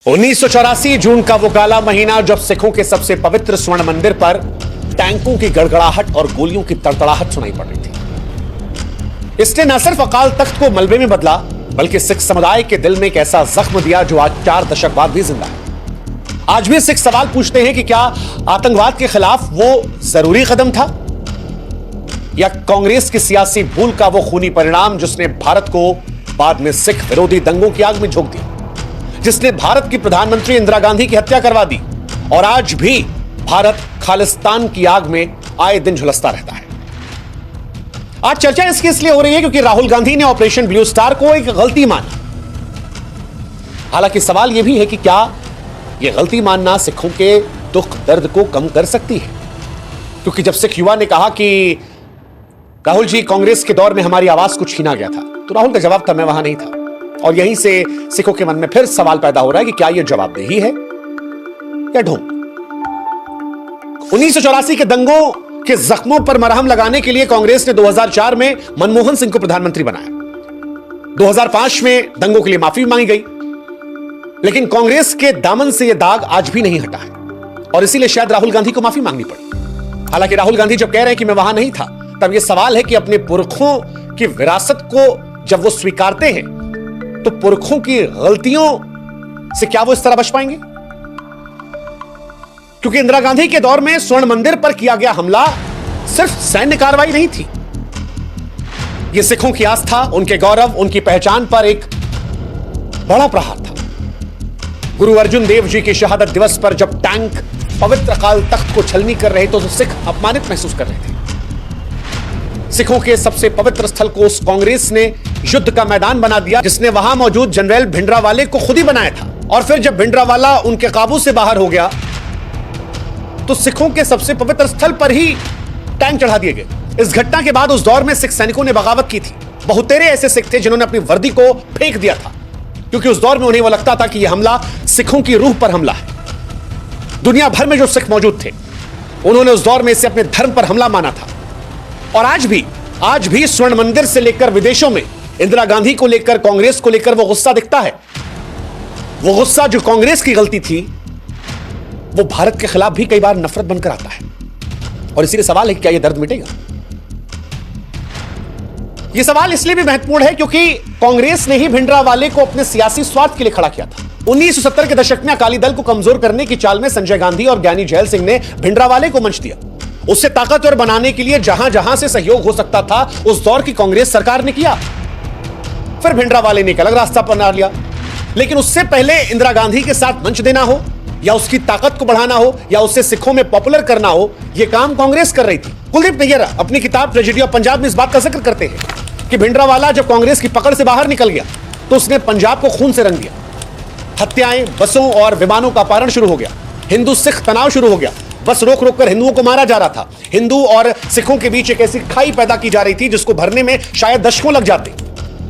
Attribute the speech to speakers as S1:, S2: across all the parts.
S1: 1984 जून का वो काला महीना जब सिखों के सबसे पवित्र स्वर्ण मंदिर पर टैंकों की गड़गड़ाहट और गोलियों की तड़तड़ाहट सुनाई पड़ रही थी। इसने न सिर्फ अकाल तख्त को मलबे में बदला बल्कि सिख समुदाय के दिल में एक ऐसा जख्म दिया जो आज 4 दशक बाद भी जिंदा है। आज भी सिख सवाल पूछते हैं कि क्या आतंकवाद के खिलाफ वो जरूरी कदम था या कांग्रेस की सियासी भूल का वो खूनी परिणाम जिसने भारत को बाद में सिख विरोधी दंगों की आग में झोंक दिया, जिसने भारत की प्रधानमंत्री इंदिरा गांधी की हत्या करवा दी और आज भी भारत खालिस्तान की आग में आए दिन झुलसता रहता है। आज चर्चा इसकी इसलिए हो रही है क्योंकि राहुल गांधी ने ऑपरेशन ब्लू स्टार को एक गलती माना। हालांकि सवाल यह भी है कि क्या यह गलती मानना सिखों के दुख दर्द को कम कर सकती है, क्योंकि जब सिख युवा ने कहा कि राहुल जी कांग्रेस के दौर में हमारी आवाज को छीना गया था, तो राहुल का जवाब था मैं वहां नहीं था। और यहीं से सिखों के मन में फिर सवाल पैदा हो रहा है कि क्या यह जवाबदेही है या ढोंग। 1984 के दंगों के जख्मों पर मरहम लगाने के लिए कांग्रेस ने 2004 में मनमोहन सिंह को प्रधानमंत्री बनाया। 2005 में दंगों के लिए माफी मांगी गई, लेकिन कांग्रेस के दामन से यह दाग आज भी नहीं हटा है और इसीलिए शायद राहुल गांधी को माफी मांगनी पड़ी। हालांकि राहुल गांधी जब कह रहे हैं कि मैं वहां नहीं था, तब यह सवाल है कि अपने पुरखों की विरासत को जब वो स्वीकारते हैं तो पुरखों की गलतियों से क्या वो इस तरह बच पाएंगे? क्योंकि इंदिरा गांधी के दौर में स्वर्ण मंदिर पर किया गया हमला सिर्फ सैन्य कार्रवाई नहीं थी, यह सिखों की आस्था, उनके गौरव, उनकी पहचान पर एक बड़ा प्रहार था। गुरु अर्जुन देव जी की शहादत दिवस पर जब टैंक पवित्र अकाल तख्त को छलनी कर रहे तो सिख अपमानित महसूस कर रहे थे। सिखों के सबसे पवित्र स्थल को उस कांग्रेस ने युद्ध का मैदान बना दिया जिसने वहां मौजूद जनरल भिंडरावाले को खुद ही बनाया था, और फिर जब भिंडरावाला उनके काबू से बाहर हो गया तो सिखों के सबसे पवित्र स्थल पर ही टैंक चढ़ा दिए गए। इस घटना के बाद उस दौर में सिख सैनिकों ने बगावत की थी। बहुतेरे ऐसे सिख थे जिन्होंने अपनी वर्दी को फेंक दिया था, क्योंकि उस दौर में उन्हें वो लगता था कि यह हमला सिखों की रूह पर हमला है। दुनिया भर में जो सिख मौजूद थे उन्होंने उस दौर में इसे अपने धर्म पर हमला माना था। और आज भी स्वर्ण मंदिर से लेकर विदेशों में इंदिरा गांधी को लेकर, कांग्रेस को लेकर वो गुस्सा दिखता है। वो गुस्सा जो कांग्रेस की गलती थी वो भारत के खिलाफ भी कई बार नफरत बनकर आता है। और इसीलिए सवाल है कि क्या यह दर्द मिटेगा? यह सवाल इसलिए भी महत्वपूर्ण है क्योंकि कांग्रेस ने ही भिंडरावाले को अपने सियासी स्वार्थ के लिए खड़ा किया था। 1970 के दशक में अकाली दल को कमजोर करने की चाल में संजय गांधी और ज्ञानी जैल सिंह ने भिंडरावाले को मंच दिया। उससे ताकतवर बनाने के लिए जहां जहां से सहयोग हो सकता था उस दौर की कांग्रेस सरकार ने किया। फिर भिंडरावाले ने एक अलग रास्ता अपना लिया, लेकिन उससे पहले इंदिरा गांधी के साथ मंच देना हो या उसकी ताकत को बढ़ाना हो या उससे सिखों में पॉपुलर करना हो, यह काम कांग्रेस कर रही थी। कुलदीप नैय्यर अपनी किताब ट्रेजेडी ऑफ पंजाब में इस बात का जिक्र करते हैं कि भिंडरावाला जब कांग्रेस की पकड़ से बाहर निकल गया तो उसने पंजाब को खून से रंग दिया। हत्याएं, बसों और विमानों का अपहरण शुरू हो गया। हिंदू सिख तनाव शुरू हो गया। बस रोक रोक कर हिंदुओं को मारा जा रहा था। हिंदू और सिखों के बीच एक ऐसी खाई पैदा की जा रही थी जिसको भरने में शायद दशकों लग जाते,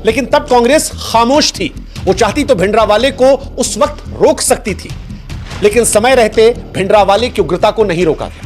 S1: लेकिन तब कांग्रेस खामोश थी। वो चाहती तो भिंडरावाले को उस वक्त रोक सकती थी, लेकिन समय रहते भिंडरावाले की उग्रता को नहीं रोका गया।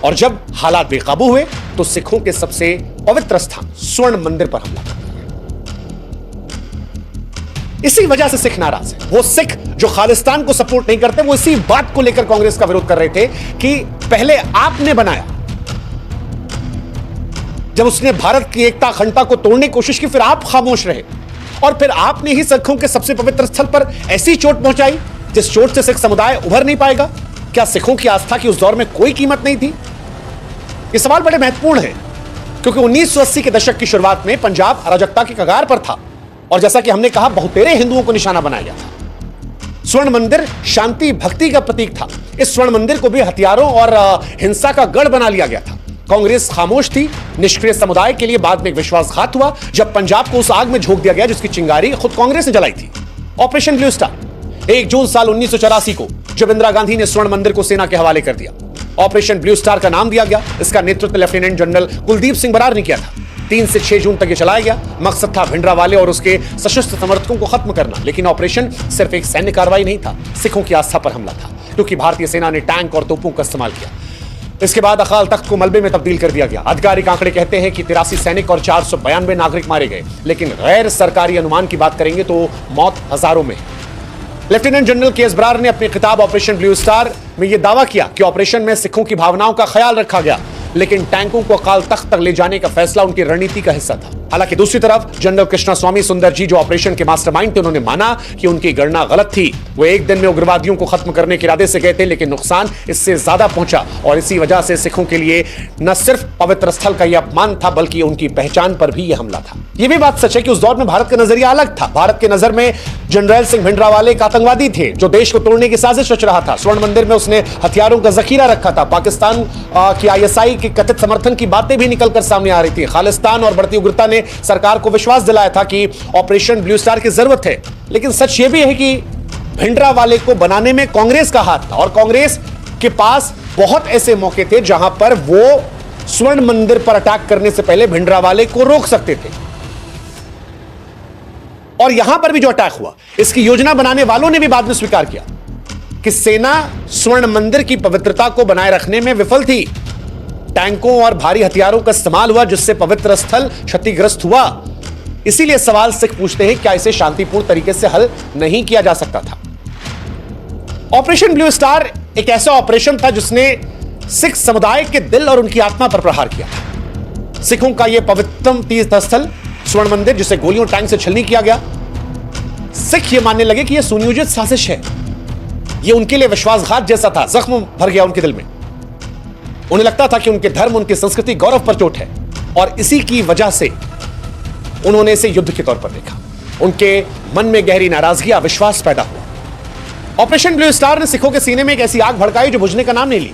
S1: और जब हालात बेकाबू हुए तो सिखों के सबसे पवित्र स्थान स्वर्ण मंदिर पर हमला कर दिया। इसी वजह से सिख नाराज है। वो सिख जो खालिस्तान को सपोर्ट नहीं करते, वो इसी बात को लेकर कांग्रेस का विरोध कर रहे थे कि पहले आपने बनाया, जब उसने भारत की एकता अखंडता को तोड़ने की कोशिश की फिर आप खामोश रहे, और फिर आपने ही सिखों के सबसे पवित्र स्थल पर ऐसी चोट पहुंचाई जिस चोट से सिख समुदाय उभर नहीं पाएगा। क्या सिखों की आस्था की उस दौर में कोई कीमत नहीं थी? यह सवाल बड़े महत्वपूर्ण है क्योंकि 1980 के दशक की शुरुआत में पंजाब अराजकता की कगार पर था और जैसा कि हमने कहा बहुतेरे हिंदुओं को निशाना बनाया गया था। स्वर्ण मंदिर शांति भक्ति का प्रतीक था। इस स्वर्ण मंदिर को भी हथियारों और हिंसा का गढ़ बना लिया गया था। कांग्रेस खामोश थी। निष्क्रिय समुदाय के लिए बाद में एक विश्वासघात हुआ जब पंजाब को उस आग में झोंक दिया गया जिसकी चिंगारी खुद कांग्रेस ने जलाई थी। ऑपरेशन ब्लू स्टार 1 जून साल 1984 को जब इंदिरा गांधी ने स्वर्ण मंदिर को सेना के हवाले कर दिया, ऑपरेशन ब्लू स्टार का नाम दिया गया। इसका नेतृत्व लेफ्टिनेंट जनरल कुलदीप सिंह बरार ने किया था। 3 से 6 जून तक यह चलाया गया। मकसद था भिंडरावाले और उसके सशस्त्र समर्थकों को खत्म करना, लेकिन ऑपरेशन सिर्फ एक सैन्य कार्रवाई नहीं था, सिखों की आस्था पर हमला था, क्योंकि भारतीय सेना ने टैंक और तोपों का इस्तेमाल किया। इसके बाद अकाल तख्त को मलबे में तब्दील कर दिया गया। आधिकारिक आंकड़े कहते हैं कि 83 सैनिक और 492 नागरिक मारे गए, लेकिन गैर सरकारी अनुमान की बात करेंगे तो मौत हजारों में। Lieutenant general KS. बरार ने अपनी किताब ऑपरेशन ब्लू स्टार में यह दावा किया कि ऑपरेशन में सिखों की भावनाओं का ख्याल रखा गया, लेकिन टैंकों को अकाल तख्त तक ले जाने का फैसला उनकी रणनीति का हिस्सा था। हालांकि दूसरी तरफ जनरल कृष्णा स्वामी सुंदर जी, जो ऑपरेशन के मास्टरमाइंड थे, उन्होंने माना कि उनकी गणना गलत थी। वो एक दिन में उग्रवादियों को खत्म करने के इरादे से गए थे, लेकिन नुकसान इससे ज्यादा पहुंचा और इसी वजह से सिखों के लिए न सिर्फ पवित्र स्थल का यह अपमान था, बल्कि उनकी पहचान पर भी यह हमला था। यह भी बात सच है कि उस दौर में भारत का नजरिया अलग था। भारत के नजर में जनरल सिंह भिंडरावाले एक आतंकवादी थे जो देश को तोड़ने की साजिश रच रहा था। स्वर्ण मंदिर में उसने हथियारों का जखीरा रखा था। पाकिस्तान की ISI के कथित समर्थन की बातें भी निकलकर सामने आ रही थी। खालिस्तान और बढ़ती उग्रता ने सरकार को विश्वास दिलाया था कि ऑपरेशन ब्लू स्टार की जरूरत है। लेकिन सच यह भी है कि भिंडरावाले को बनाने में कांग्रेस का हाथ था और कांग्रेस के पास बहुत ऐसे मौके थे जहां पर वो स्वर्ण मंदिर पर अटैक करने से पहले भिंडरावाले को रोक सकते थे। और यहां पर भी जो अटैक हुआ, इसकी योजना बनाने वालों ने भी बाद में स्वीकार किया कि सेना स्वर्ण मंदिर की पवित्रता को बनाए रखने में विफल थी। टैंकों और भारी हथियारों का इस्तेमाल हुआ, जिससे पवित्र स्थल क्षतिग्रस्त हुआ। इसीलिए सवाल सिख पूछते हैं, क्या इसे शांतिपूर्ण तरीके से हल नहीं किया जा सकता था? ऑपरेशन ब्लू स्टार एक ऐसा ऑपरेशन था जिसने सिख समुदाय के दिल और उनकी आत्मा पर प्रहार किया था। सिखों का यह पवित्रतम तीर्थ स्थल स्वर्ण मंदिर, जिसे गोलियों टैंक से छलनी किया गया, सिख ये मानने लगे कि यह सुनियोजित साजिश है। यह उनके लिए विश्वासघात जैसा था। जख्म भर गया उनके दिल में। उन्हें लगता था कि उनके धर्म, उनकी संस्कृति, गौरव पर चोट है और इसी की वजह से उन्होंने इसे युद्ध के तौर पर देखा। उनके मन में गहरी नाराजगी, अविश्वास पैदा हुआ। ऑपरेशन ब्लू स्टार ने सिखों के सीने में एक ऐसी आग भड़काई जो बुझने का नाम नहीं ली।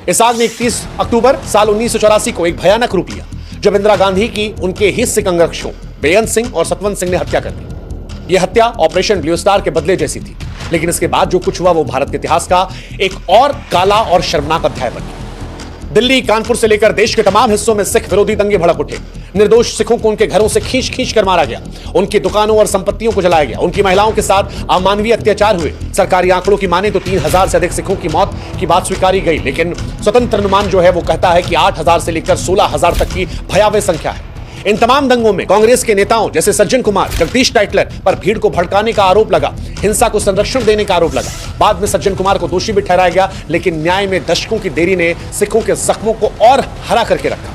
S1: इस आग ने 31 अक्टूबर साल 1984 को एक भयानक रूप लिया, जब इंदिरा गांधी की उनके ही सिख अंगरक्षकों बेअंत सिंह और सतवंत सिंह ने हत्या कर दी। यह हत्या ऑपरेशन ब्लू स्टार के बदले जैसी थी, लेकिन इसके बाद जो कुछ हुआ वो भारत के इतिहास का एक और काला और शर्मनाक अध्याय बन गया। दिल्ली, कानपुर से लेकर देश के तमाम हिस्सों में सिख विरोधी दंगे भड़क उठे। निर्दोष सिखों को उनके घरों से खींच खींच कर मारा गया। उनकी दुकानों और संपत्तियों को जलाया गया। उनकी महिलाओं के साथ अमानवीय अत्याचार हुए। सरकारी आंकड़ों की माने तो 3000 से अधिक सिखों की मौत की बात स्वीकारी गई, लेकिन स्वतंत्र अनुमान जो है वो कहता है कि 8000 से लेकर 16000 तक की भयावह संख्या है। इन तमाम दंगों में कांग्रेस के नेताओं जैसे सज्जन कुमार, जगदीश टाइटलर पर भीड़ को भड़काने का आरोप लगा, हिंसा को संरक्षण देने का आरोप लगा। बाद में सज्जन कुमार को दोषी भी ठहराया गया, लेकिन न्याय में दशकों की देरी ने सिखों के जख्मों को और हरा करके रखा।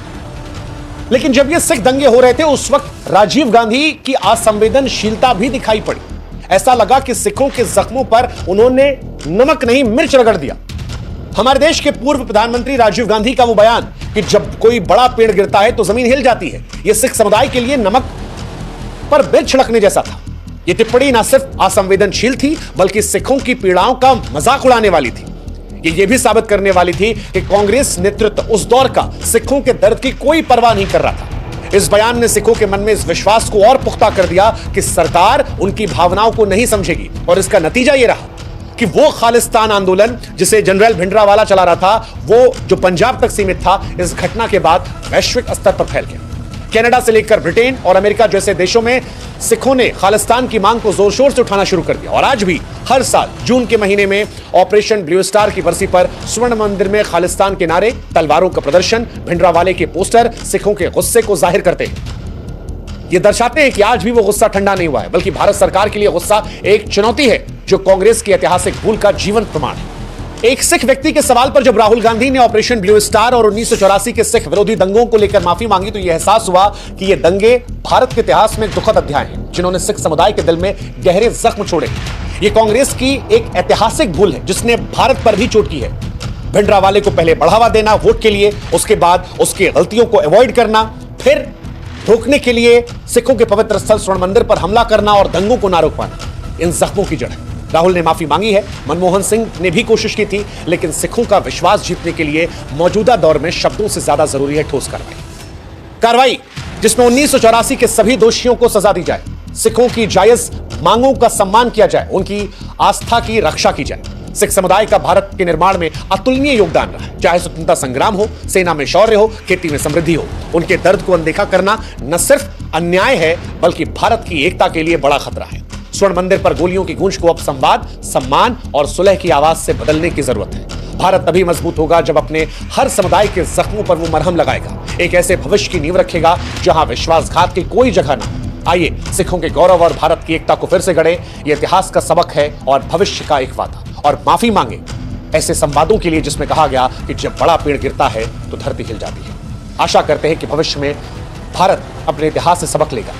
S1: लेकिन जब ये सिख दंगे हो रहे थे, उस वक्त राजीव गांधी की असंवेदनशीलता भी दिखाई पड़ी। ऐसा लगा कि सिखों के जख्मों पर उन्होंने नमक नहीं मिर्च रगड़ दिया। हमारे देश के पूर्व प्रधानमंत्री राजीव गांधी का वो बयान कि जब कोई बड़ा पेड़ गिरता है तो जमीन हिल जाती है, यह सिख समुदाय के लिए नमक पर मिर्च छिड़कने जैसा था। यह टिप्पणी न सिर्फ असंवेदनशील थी, बल्कि सिखों की पीड़ाओं का मजाक उड़ाने वाली थी। यह भी साबित करने वाली थी कि कांग्रेस नेतृत्व उस दौर का सिखों के दर्द की कोई परवाह नहीं कर रहा था। इस बयान ने सिखों के मन में इस विश्वास को और पुख्ता कर दिया कि सरकार उनकी भावनाओं को नहीं समझेगी, और इसका नतीजा यह रहा कि वो खालिस्तान आंदोलन जिसे जनरल भिंडरावाला चला रहा था, वो जो पंजाब तक सीमित था, इस घटना के बाद वैश्विक स्तर पर फैल गया। कनाडा से लेकर ब्रिटेन और अमेरिका जैसे देशों में सिखों ने खालिस्तान की मांग को जोर शोर से उठाना शुरू कर दिया। और आज भी हर साल जून के महीने में ऑपरेशन ब्लू स्टार की बरसी पर स्वर्ण मंदिर में खालिस्तान के नारे, तलवारों का प्रदर्शन, भिंडरावाले के पोस्टर सिखों के गुस्से को जाहिर करते हैं। ये दर्शाते हैं कि आज भी वो गुस्सा ठंडा नहीं हुआ है, बल्कि भारत सरकार के लिए गुस्सा एक चुनौती है, जो कांग्रेस की ऐतिहासिक भूल का जीवंत प्रमाण है। एक सिख व्यक्ति के सवाल पर जब राहुल गांधी ने ऑपरेशन ब्लू स्टार और 1984 के सिख विरोधी दंगों को लेकर माफी मांगी, तो यह एहसास हुआ कि ये दंगे भारत के इतिहास में दुखद अध्याय हैं, जिन्होंने सिख समुदाय के दिल में गहरे जख्म छोड़े। ये कांग्रेस की एक ऐतिहासिक भूल है, जिसने भारत पर भी चोट की है। भिंडरावाले को पहले बढ़ावा देना वोट के लिए, उसके बाद उसकी गलतियों को अवॉइड करना, फिर रोकने के लिए सिखों के पवित्र स्थल स्वर्ण मंदिर पर हमला करना और दंगों को ना रोक पाना, इन जख्मों की जड़ है। राहुल ने माफी मांगी है, मनमोहन सिंह ने भी कोशिश की थी, लेकिन सिखों का विश्वास जीतने के लिए मौजूदा दौर में शब्दों से ज्यादा जरूरी है ठोस कार्रवाई, जिसमें 1984 के सभी दोषियों को सजा दी जाए, सिखों की जायज मांगों का सम्मान किया जाए, उनकी आस्था की रक्षा की जाए। सिख समुदाय का भारत के निर्माण में अतुलनीय योगदान रहा है, चाहे स्वतंत्रता संग्राम हो, सेना में शौर्य हो, खेती में समृद्धि हो। उनके दर्द को अनदेखा करना न सिर्फ अन्याय है, बल्कि भारत की एकता के लिए बड़ा खतरा है। स्वर्ण मंदिर पर गोलियों की गूंज को अब संवाद, सम्मान और सुलह की आवाज से बदलने की जरूरत है। भारत तभी मजबूत होगा जब अपने हर समुदाय के जख्मों पर वो मरहम लगाएगा, एक ऐसे भविष्य की नींव रखेगा जहां विश्वासघात की कोई जगह ना हो। आइए सिखों के गौरव और भारत की एकता को फिर से गढ़े। ये इतिहास का सबक है और भविष्य का एक वादा, और माफी मांगे ऐसे संवादों के लिए जिसमें कहा गया कि जब बड़ा पेड़ गिरता है तो धरती हिल जाती है। आशा करते हैं कि भविष्य में भारत अपने इतिहास से सबक लेगा।